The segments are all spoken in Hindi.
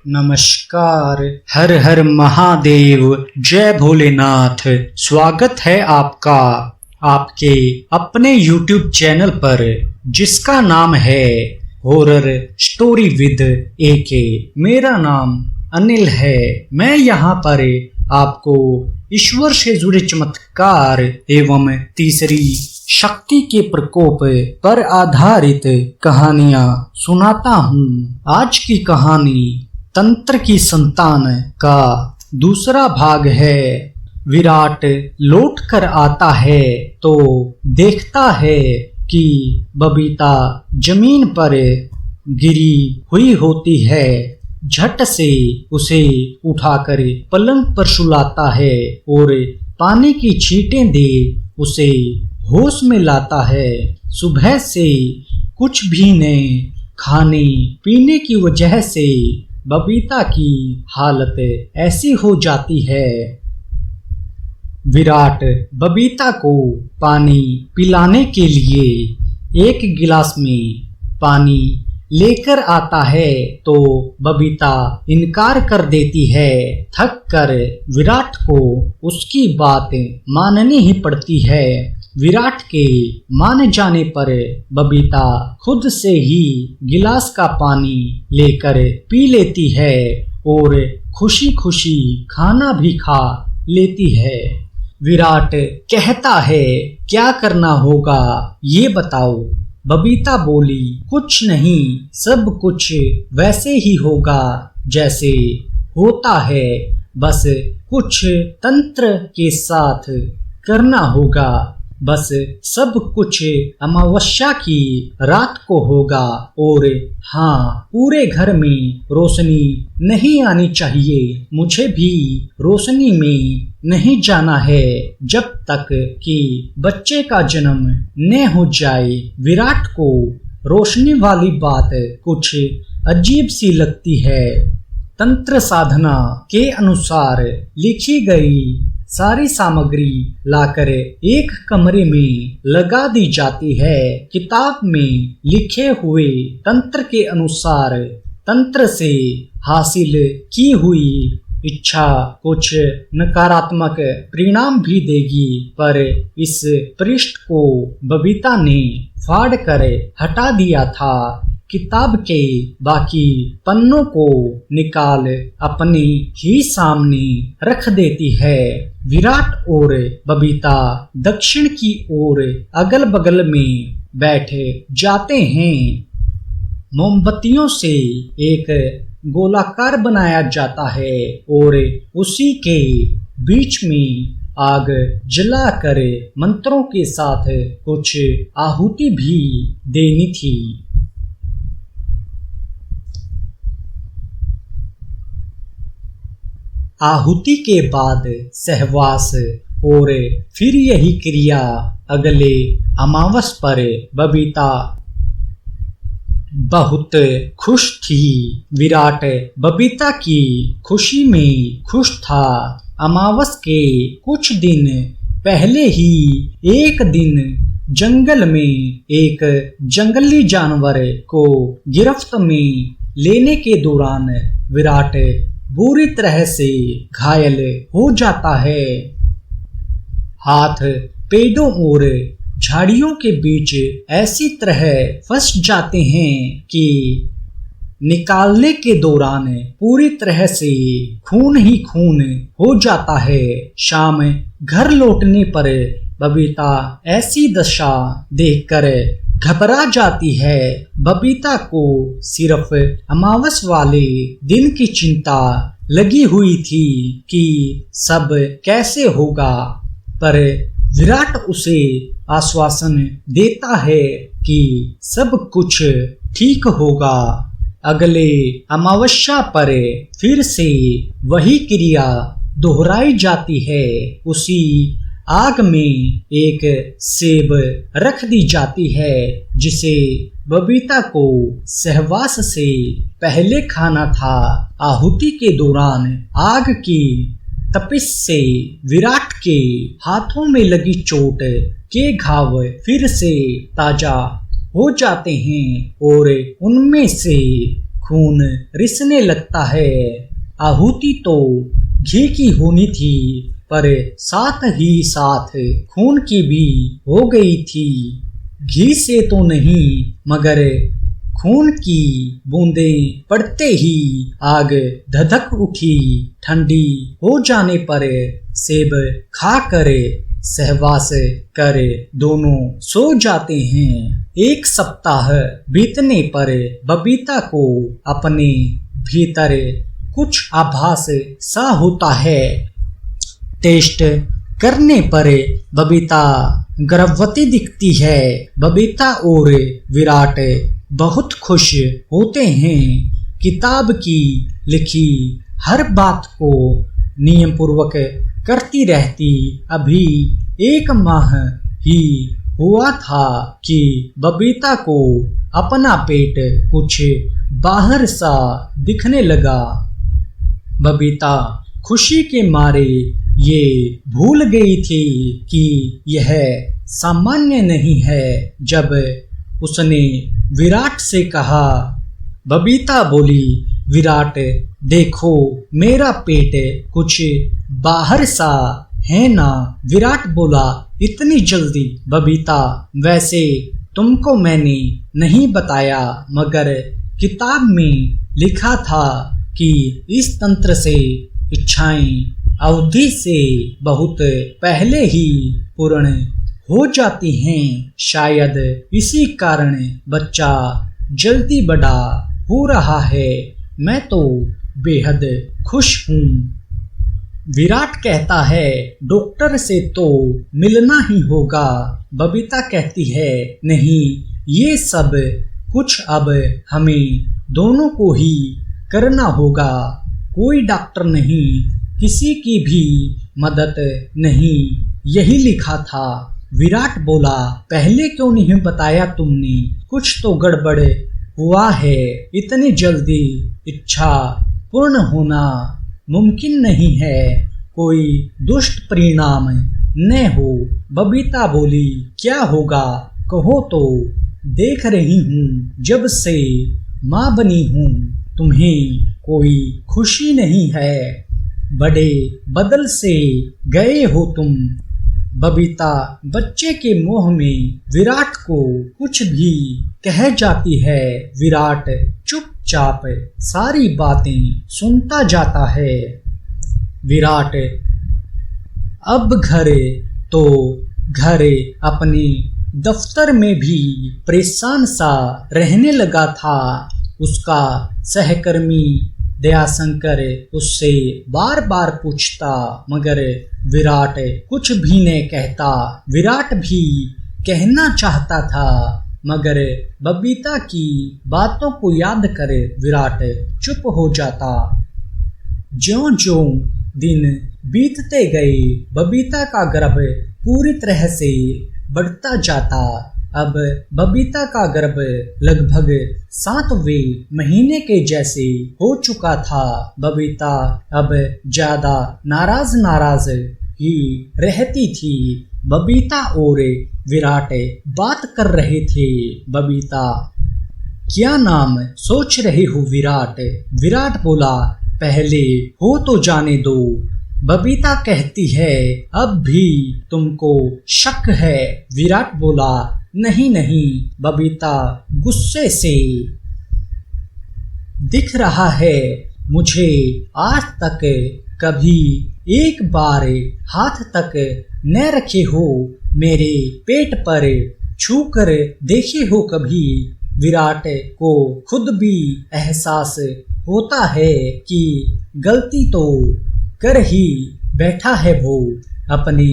नमस्कार। हर हर महादेव, जय भोलेनाथ। स्वागत है आपका आपके अपने YouTube चैनल पर, जिसका नाम है हॉरर स्टोरी विद AK। मेरा नाम अनिल है। मैं यहाँ पर आपको ईश्वर से जुड़े चमत्कार एवं तीसरी शक्ति के प्रकोप पर आधारित कहानियां सुनाता हूँ। आज की कहानी तंत्र की संतान का दूसरा भाग है। विराट लौट कर आता है तो देखता है कि बबीता जमीन पर गिरी हुई होती है। झट से उसे उठाकर पलंग पर सुलाता है और पानी की छींटें दे उसे होश में लाता है। सुबह से कुछ भी नहीं खाने पीने की वजह से बबीता की हालत ऐसी हो जाती है। विराट बबीता को पानी पिलाने के लिए एक गिलास में पानी लेकर आता है तो बबीता इनकार कर देती है। थक कर विराट को उसकी बात माननी ही पड़ती है। विराट के मान जाने पर बबीता खुद से ही गिलास का पानी लेकर पी लेती है और खुशी खुशी खाना भी खा लेती है। विराट कहता है, क्या करना होगा ये बताओ। बबीता बोली, कुछ नहीं, सब कुछ वैसे ही होगा जैसे होता है, बस कुछ तंत्र के साथ करना होगा। बस सब कुछ अमावस्या की रात को होगा और हाँ, पूरे घर में रोशनी नहीं आनी चाहिए। मुझे भी रोशनी में नहीं जाना है जब तक कि बच्चे का जन्म न हो जाए। विराट को रोशनी वाली बात कुछ अजीब सी लगती है। तंत्र साधना के अनुसार लिखी गई सारी सामग्री लाकर एक कमरे में लगा दी जाती है। किताब में लिखे हुए तंत्र के अनुसार तंत्र से हासिल की हुई इच्छा कुछ नकारात्मक परिणाम भी देगी, पर इस पृष्ठ को बबीता ने फाड़ कर हटा दिया था। किताब के बाकी पन्नों को निकाल अपने ही सामने रख देती है। विराट और बबीता दक्षिण की ओर अगल बगल में बैठे जाते हैं। मोमबत्तियों से एक गोलाकार बनाया जाता है और उसी के बीच में आग जलाकर मंत्रों के साथ कुछ आहुति भी देनी थी। आहुति के बाद सहवास और फिर यही क्रिया अगले अमावस पर। बबीता बहुत खुश थी। विराट बबीता की खुशी में खुश था। अमावस के कुछ दिन पहले ही एक दिन जंगल में एक जंगली जानवर को गिरफ्त में लेने के दौरान विराट बुरी तरह से घायल हो जाता है। हाथ पेड़ों और झाड़ियों के बीच ऐसी तरह फंस जाते हैं कि निकालने के दौरान पूरी तरह से खून ही खून हो जाता है। शाम घर लौटने पर बबीता ऐसी दशा देखकर घबरा जाती है। बबीता को सिर्फ अमावस वाले दिन की चिंता लगी हुई थी कि सब कैसे होगा, पर विराट उसे आश्वासन देता है कि सब कुछ ठीक होगा। अगले अमावस्या पर फिर से वही क्रिया दोहराई जाती है। उसी आग में एक सेब रख दी जाती है जिसे बबीता को सहवास से पहले खाना था। आहुति के दौरान आग की तपिश से विराट के हाथों में लगी चोट के घाव फिर से ताजा हो जाते हैं और उनमें से खून रिसने लगता है। आहुति तो घी की होनी थी, पर साथ ही साथ खून की भी हो गई थी। घी से तो नहीं, मगर खून की बूंदें पड़ते ही आग धधक उठी। ठंडी हो जाने पर सेब खाकर सहवास कर दोनों सो जाते हैं। 1 सप्ताह बीतने पर बबीता को अपने भीतर कुछ आभास सा होता है। टेस्ट करने पर बबीता गर्भवती दिखती है। बबीता और विराट बहुत खुश होते हैं। किताब की लिखी हर बात को नियम पूर्वक करती रहती। अभी 1 माह ही हुआ था कि बबीता को अपना पेट कुछ बाहर सा दिखने लगा। बबीता खुशी के मारे ये भूल गई थी कि यह सामान्य नहीं है। जब उसने विराट से कहा, बबीता बोली, विराट देखो मेरा पेट कुछ बाहर सा है ना। विराट बोला, इतनी जल्दी? बबीता, वैसे तुमको मैंने नहीं बताया, मगर किताब में लिखा था कि इस तंत्र से इच्छाएं अवधि से बहुत पहले ही पूर्ण हो जाती हैं। शायद इसी कारण बच्चा जल्दी बड़ा हो रहा है। मैं तो बेहद खुश हूँ। विराट कहता है, डॉक्टर से तो मिलना ही होगा। बबीता कहती है, नहीं, ये सब कुछ अब हमें दोनों को ही करना होगा। कोई डॉक्टर नहीं, किसी की भी मदद नहीं, यही लिखा था। विराट बोला, पहले क्यों नहीं बताया तुमने? कुछ तो गड़बड़ हुआ है। इतनी जल्दी इच्छा पूर्ण होना मुमकिन नहीं है। कोई दुष्ट परिणाम न हो। बबीता बोली, क्या होगा कहो तो। देख रही हूँ जब से माँ बनी हूँ, तुम्हें कोई खुशी नहीं है। बड़े बदल से गए हो तुम। बबीता बच्चे के मोह में विराट को कुछ भी कह जाती है। विराट चुपचाप सारी बातें सुनता जाता है। विराट अब घर तो घर, अपने दफ्तर में भी परेशान सा रहने लगा था। उसका सहकर्मी दयाशंकर उससे बार बार पूछता, मगर विराट कुछ भी नहीं कहता। विराट भी कहना चाहता था, मगर बबीता की बातों को याद कर विराट चुप हो जाता। ज्यों-ज्यों दिन बीतते गए, बबीता का गर्भ पूरी तरह से बढ़ता जाता। अब बबीता का गर्भ लगभग 7वें महीने के जैसे हो चुका था। बबीता अब ज्यादा नाराज ही रहती थी। बबीता और विराट बात कर रहे थे। बबीता, क्या नाम सोच रहे हो विराट? विराट बोला, पहले हो तो जाने दो। बबीता कहती है, अब भी तुमको शक है? विराट बोला, नहीं नहीं। बबीता गुस्से से, दिख रहा है मुझे आज तक कभी एक बार हाथ तक न रखे हो। मेरे पेट पर छू कर देखे हो कभी? विराट को खुद भी एहसास होता है कि गलती तो कर ही बैठा है वो। अपने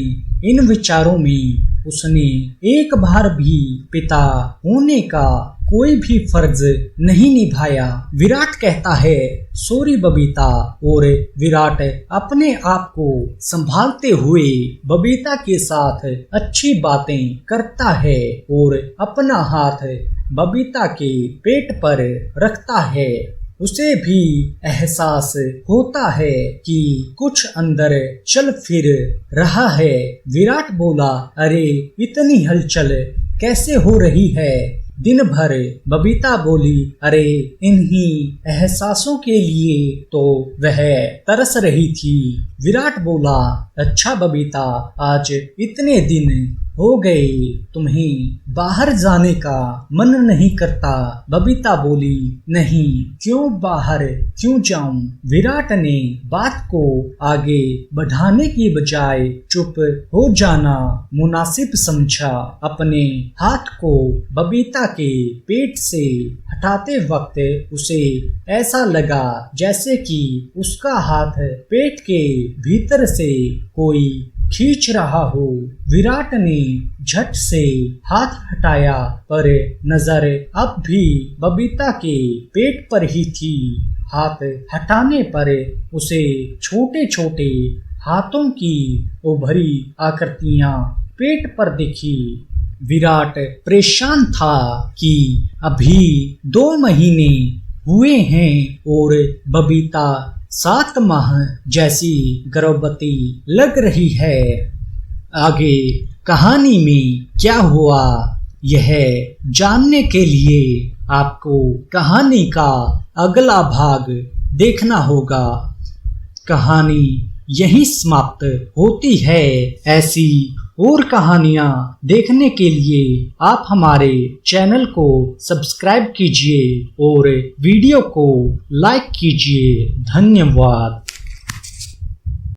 इन विचारों में उसने एक बार भी पिता होने का कोई भी फर्ज नहीं निभाया। विराट कहता है, सॉरी बबीता, और विराट अपने आप को संभालते हुए बबीता के साथ अच्छी बातें करता है और अपना हाथ बबीता के पेट पर रखता है। उसे भी एहसास होता है कि कुछ अंदर चल फिर रहा है। विराट बोला, अरे इतनी हलचल कैसे हो रही है? दिन भर बबीता बोली, अरे इन्हीं एहसासों के लिए तो वह तरस रही थी। विराट बोला, अच्छा बबीता, आज इतने दिन हो गए तुम्हें बाहर जाने का मन नहीं करता। बबीता बोली, नहीं, क्यों बाहर क्यों जाऊं। विराट ने बात को आगे बढ़ाने की बजाय चुप हो जाना मुनासिब समझा। अपने हाथ को बबीता के पेट से हटाते वक्त उसे ऐसा लगा जैसे कि उसका हाथ पेट के भीतर से कोई खींच रहा हो। विराट ने झट से हाथ हटाया पर नजर अब भी बबीता के पेट पर ही थी। हाथ हटाने पर उसे छोटे छोटे हाथों की उभरी आकृतियां पेट पर दिखी। विराट परेशान था कि अभी 2 महीने हुए हैं और बबीता 7 माह जैसी गर्भवती लग रही है। आगे कहानी में क्या हुआ, यह जानने के लिए आपको कहानी का अगला भाग देखना होगा। कहानी यहीं समाप्त होती है। ऐसी और कहानियां देखने के लिए आप हमारे चैनल को सब्सक्राइब कीजिए और वीडियो को लाइक कीजिए। धन्यवाद।